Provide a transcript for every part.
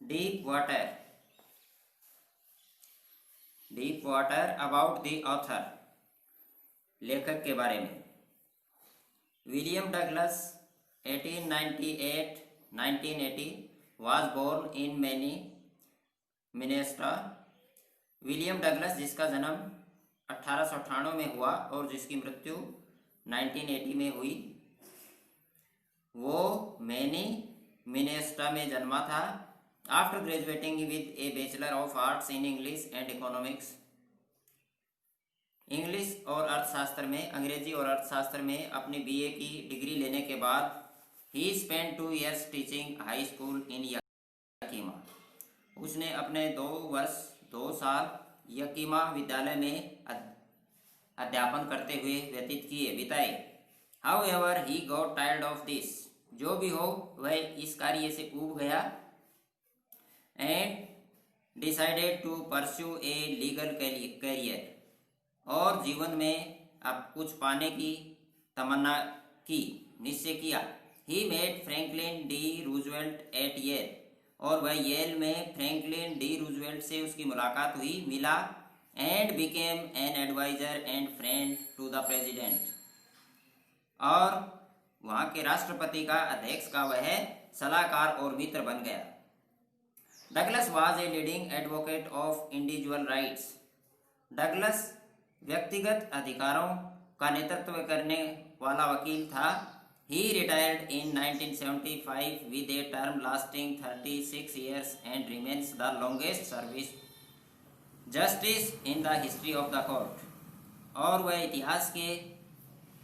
Deep water, deep water about the author, लेखक के बारे में। William Douglas 1898-1980 was born in Minnesota. William Douglas जिसका जन्म 1898 में हुआ और जिसकी मृत्यु 1980 में हुई, वो मिनेसोटा में जन्मा था। After graduating with A bachelor of arts in English and economics, English और अर्थशास्त्र में, अंग्रेजी और अर्थशास्त्र में अपनी बीए की डिग्री लेने के बाद ही spend 2 years teaching high school in Yakima. उसने अपने 2 साल यकीमा विद्यालय में अध्यापन करते हुए बिताए। However he got tired of this, जो भी हो वह इस कार्य से ऊब गया। And decided to pursue a legal career, और जीवन में अब कुछ पाने की तमन्ना की, निश्चय किया। He met Franklin D Roosevelt at Yale, और वह येल में फ्रैंकलिन डी रूजवेल्ट से उसकी मुलाकात हुई, मिला। And became an adviser and friend to the president, और वहाँ के राष्ट्रपति का, अध्यक्ष का वह सलाहकार और मित्र बन गया। Douglas was a leading advocate of individual rights, Douglas व्यक्तिगत अधिकारों का नेतृत्व करने वाला वकील था। He retired in 1975 with a term lasting 36 years and remains the longest service justice in the history of the court। और वह इतिहास के,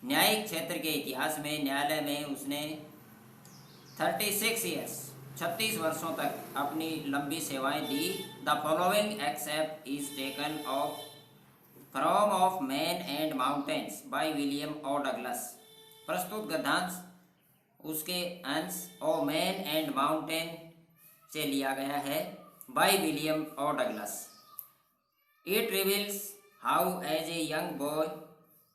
न्यायिक क्षेत्र के इतिहास में, न्यायालय में उसने 36 years 36 वर्षों तक अपनी लंबी सेवाएं दी। The following excerpt is taken of from of man and mountains by William O Douglas. प्रस्तुत गद्यांश उसके अंश ओ मैन एंड माउंटेन से लिया गया है, by William O Douglas. It reveals how as a young boy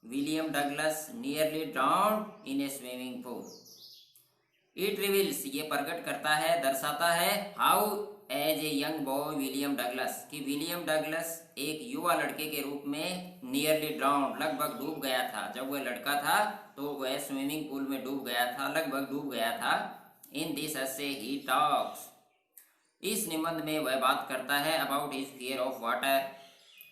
William Douglas nearly drowned in a swimming pool. It reveals ये प्रकट करता है, दर्शाता है, how as a young boy William Douglas, कि विलियम डगलस एक युवा लड़के के रूप में नियरली ड्राउन्ड, लगभग डूब गया था। जब वह लड़का था तो वह स्विमिंग पूल में डूब गया था, लगभग डूब गया था। In this essay he talks, इस निबंध में वह बात करता है, about his fear of water,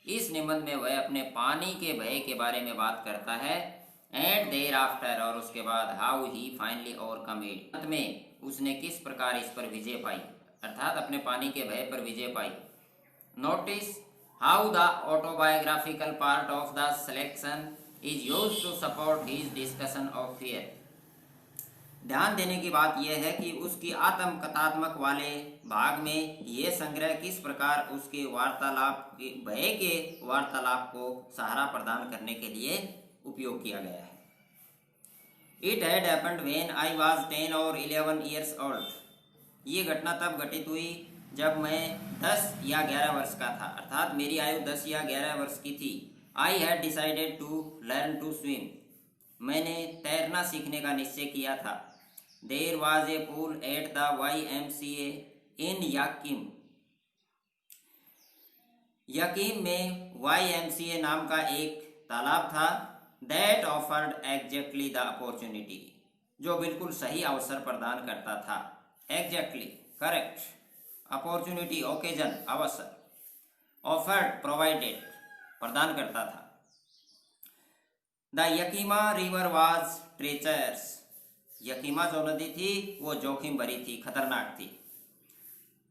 इस निबंध में वह अपने पानी के भय के बारे में बात करता है। एंड देयर आफ्टर, और उसके बाद, how he finally overcome it, अंत में उसने किस प्रकार इस पर विजय पाई, अर्थात अपने पानी के भय पर विजय पाई। Notice how the autobiographical part of the selection is used to support his discussion of fear. ध्यान देने की बात यह है कि उसकी आत्मकथात्मक वाले भाग में यह संग्रह किस प्रकार उसके वार्तालाप, भय के वार्तालाप को सहारा प्रदान करने के लिए उपयोग किया गया है। It had happened when I was 10 or 11 years old। ये घटना तब घटित हुई जब मैं 10 या 11 वर्ष का था, अर्थात मेरी आयु 10 या 11 वर्ष की थी। I had decided to learn to swim, मैंने तैरना सीखने का निश्चय किया था। There was a pool at the YMCA in Yakima, Yakima में YMCA नाम का एक तालाब था। That offered exactly the opportunity, जो बिल्कुल सही अवसर प्रदान करता था। एग्जैक्टली, करेक्ट, अपॉर्चुनिटी, ओकेजन, अवसर, ऑफर्ड, प्रोवाइडेड, प्रदान करता था। The Yakima river was treacherous, Yakima जो नदी थी वो जोखिम भरी थी, खतरनाक थी।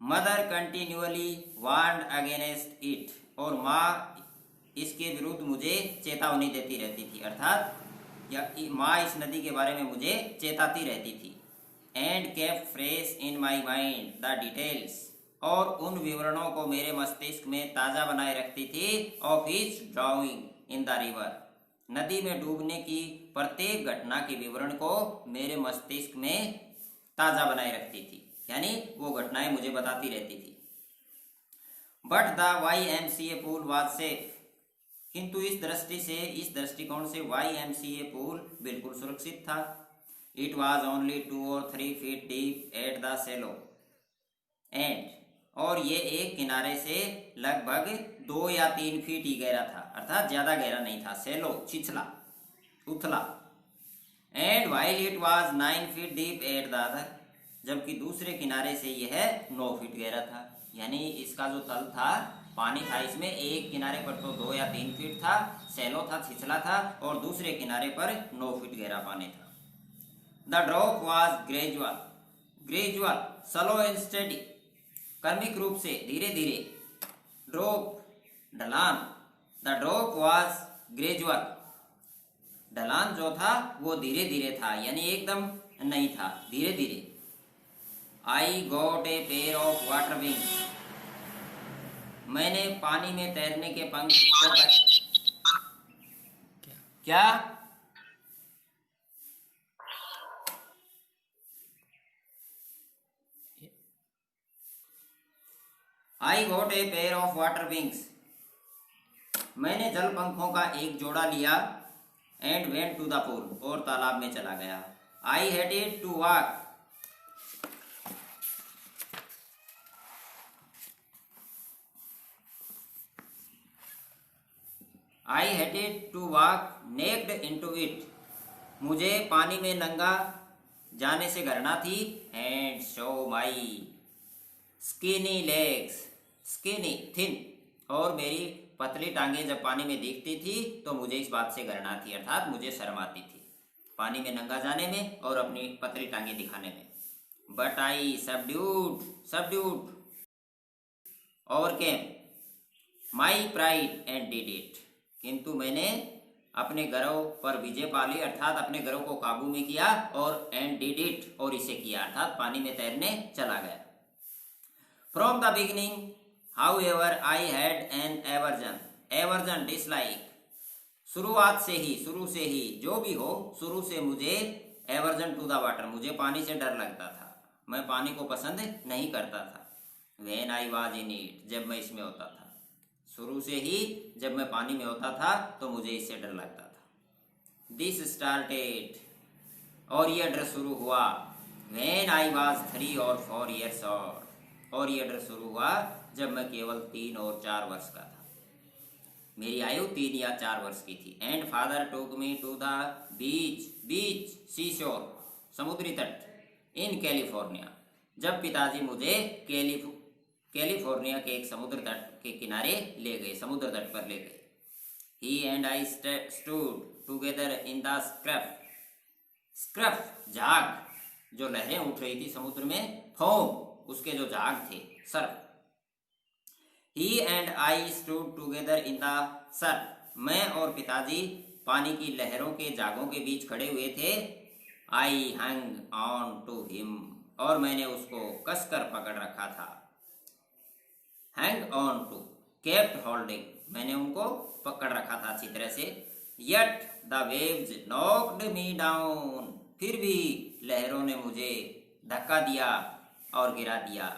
Mother continually warned against it, और माँ इसके विरुद्ध मुझे चेतावनी देती रहती थी, अर्थात माँ इस नदी के बारे में मुझे चेताती रहती थी। And kept fresh in my mind the details, और उन विवरणों को मेरे मस्तिष्क में ताज़ा बनाए रखती थी। Of his drawing in the river, नदी में डूबने की प्रत्येक घटना के विवरण को मेरे मस्तिष्क में ताज़ा बनाए रखती थी, यानी वो घटनाएं मुझे बताती रहती थी। But the YMCA pool was safe, किंतु इस दृष्टिकोण से YMCA पूल बिल्कुल सुरक्षित था। It was only 2 or 3 feet deep at the shallow end, और ये एक किनारे से लगभग 2 या 3 फीट ही गहरा था, अर्थात ज्यादा गहरा नहीं था, सेलो, छिछला, उथला। And while it was 9 feet deep at the other, जबकि दूसरे किनारे से यह 9 फीट गहरा था। यानी इसका जो तल था, पानी था इसमें, एक किनारे पर तो 2 या 3 फीट था, सेलो था, छिछला था, और दूसरे किनारे पर 9 फीट गहरा पानी था। The drop was gradual, gradual, slow and steady, क्रमिक रूप से, धीरे धीरे। ड्रॉप, ढलान। द ड्रॉप वॉज ग्रेजुअल, ढलान जो था वो धीरे धीरे था, यानी एकदम नहीं था, धीरे धीरे। I got a pair of water wings, मैंने पानी में तैरने के पंख क्या? I got a pair of water wings, मैंने जल पंखों का एक जोड़ा लिया। And went to the pool, और तालाब में चला गया। I hated to walk, I hated to walk naked into it, मुझे पानी में नंगा जाने से घृणा थी। And show my skinny legs, skinny, thin, और मेरी पतली टांगे जब पानी में दिखती थी तो मुझे इस बात से घृणा थी, अर्थात मुझे शर्म आती थी पानी में नंगा जाने में और अपनी पतली टांगे दिखाने में। But I subdued, subdued, overcame my pride and did it, किंतु मैंने अपने गर्व पर विजय पा ली, अर्थात अपने गर्व को काबू में किया, और एंड डिड इट, और इसे किया, अर्थात पानी में तैरने चला गया। From the beginning however I had an aversion, aversion, dislike, शुरुआत से ही, शुरू से ही, जो भी हो, शुरू से मुझे एवर्जन टू द वाटर, मुझे पानी से डर लगता था, मैं पानी को पसंद नहीं करता था। When I was in it, जब मैं इसमें होता था, शुरू से ही जब मैं पानी में होता था तो मुझे इससे डर लगता था। दिस स्टार्टेड, और यह डर शुरू हुआ। When I was 3 or 4 years old, और यह डर शुरू हुआ जब मैं केवल 3 और 4 वर्ष का था, मेरी आयु 3 या 4 वर्ष की थी। And father took me to the beach, beach, sea shore, समुद्री तट, इन कैलिफोर्निया, जब पिताजी मुझे कैलिफोर्निया के एक समुद्र तट के किनारे ले गए, समुद्र तट पर ले गए। He and I stood together in the scruff, scruff, झाग, जो लहरें उठ रही थी समुद्र में, फोम, उसके जो झाग थे, Surf. He and I stood together in the surf, मैं और पिताजी पानी की लहरों के जागों के बीच खड़े हुए थे। I hung on to him, और मैंने उसको कसकर पकड़ रखा था। Hang on to, kept holding, मैंने उनको पकड़ रखा था अच्छी तरह से। Yet the waves knocked me down, फिर भी लहरों ने मुझे धक्का दिया और गिरा दिया।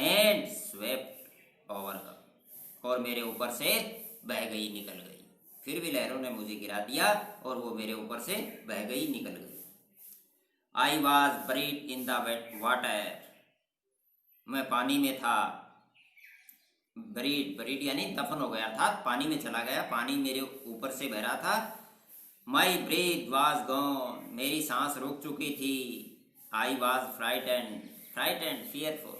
And swept over, और मेरे ऊपर से बह गई, निकल गई। फिर भी लहरों ने मुझे गिरा दिया और वो मेरे ऊपर से बह गई, निकल गई। I was buried in the wet water, मैं पानी में था। बरीड, बरीड यानी दफन हो गया था, पानी में चला गया, पानी मेरे ऊपर से बह रहा था। माई ब्रीथ वॉज गॉन, मेरी सांस रुक चुकी थी। I was frightened, frightened, fearful,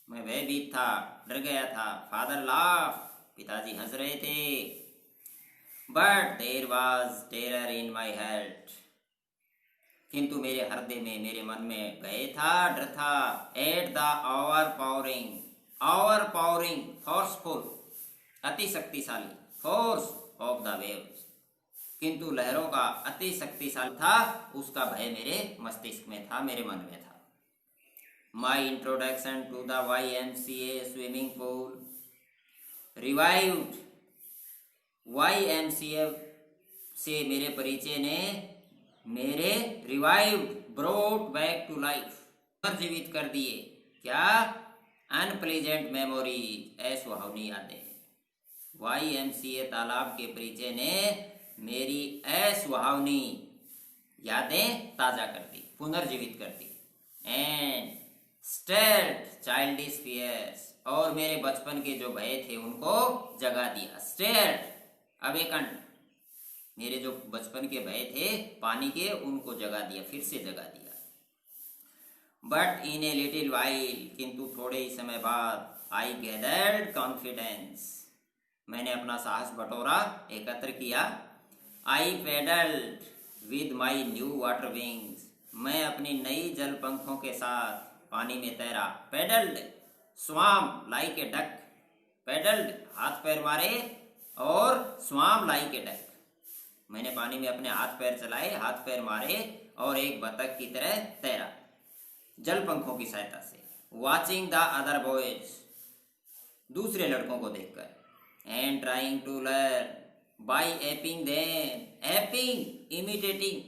मैं भयभीत था, डर गया था। फादर लाफ, पिताजी हंस रहे थे। But there was terror in my heart, किंतु मेरे हृदय में, मेरे मन में भय था, डर था। At the over powering, over powering, forceful, अति शक्तिशाली, फोर्स ऑफ द वेव्स, किंतु लहरों का अति शक्तिशाली था, उसका भय मेरे मस्तिष्क में था, मेरे मन में था। My introduction to the YMCA swimming pool revived, YMCA से मेरे परिचय ने मेरे revived, brought back to life, पुनर्जीवित कर दिए। क्या? अनप्लेजेंट मेमोरीज, असुहावनी यादें। YMCA तालाब के परिचय ने मेरी असुहावनी यादें ताजा कर दी, पुनर्जीवित कर दी। एंड स्टेल्ड चाइल्डिश फियर्स, और मेरे बचपन के जो भय थे उनको जगा दिया। स्टेल्ड अवेकन, मेरे जो बचपन के भय थे पानी के उनको जगा दिया, फिर से जगा दिया। But in a little while, किंतु थोड़े ही समय बाद, आई गैदर्ड कॉन्फिडेंस, मैंने अपना साहस बटोरा, एकत्र किया। I paddled with my new water wings, मैं अपनी नई जल पंखों के साथ पानी में तैरा। पेडल्ड स्वाम लाइक ए डक, पेडल्ड हाथ पैर मारे, और स्वाम लाइक ए डक, मैंने पानी में अपने हाथ पैर चलाए, हाथ पैर मारे और एक बतख की तरह तैरा जल पंखों की सहायता से। वॉचिंग द अदर बॉयज, दूसरे लड़कों को देखकर। And trying to learn by aping them, aping imitating,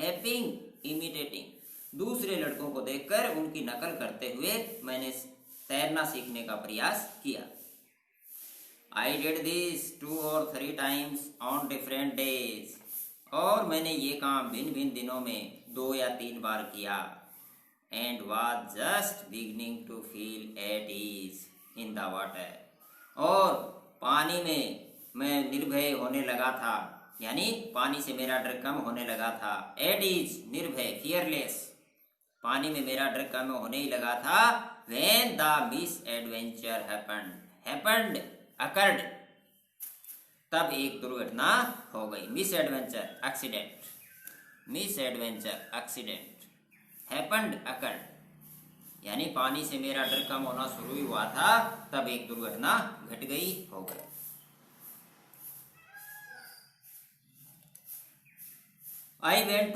aping imitating, दूसरे लड़कों को देखकर उनकी नकल करते हुए मैंने तैरना सीखने का प्रयास किया। I did this 2 or 3 times on different days, और मैंने ये काम भिन्न भिन्न दिनों में 2 या 3 बार किया। And was just beginning to feel at ease in the water, और पानी में मैं निर्भय होने लगा था, यानी पानी से मेरा डर कम होने लगा था। एट इज निर्भय, फियरलेस, पानी में मेरा डर कम होने ही लगा था। when the misadventure happened occurred, तब एक दुर्घटना हो गई। Misadventure accident, misadventure accident, happened occurred, यानी पानी से मेरा डर कम होना शुरू ही हुआ था, तब एक दुर्घटना घट गई, हो गई। I went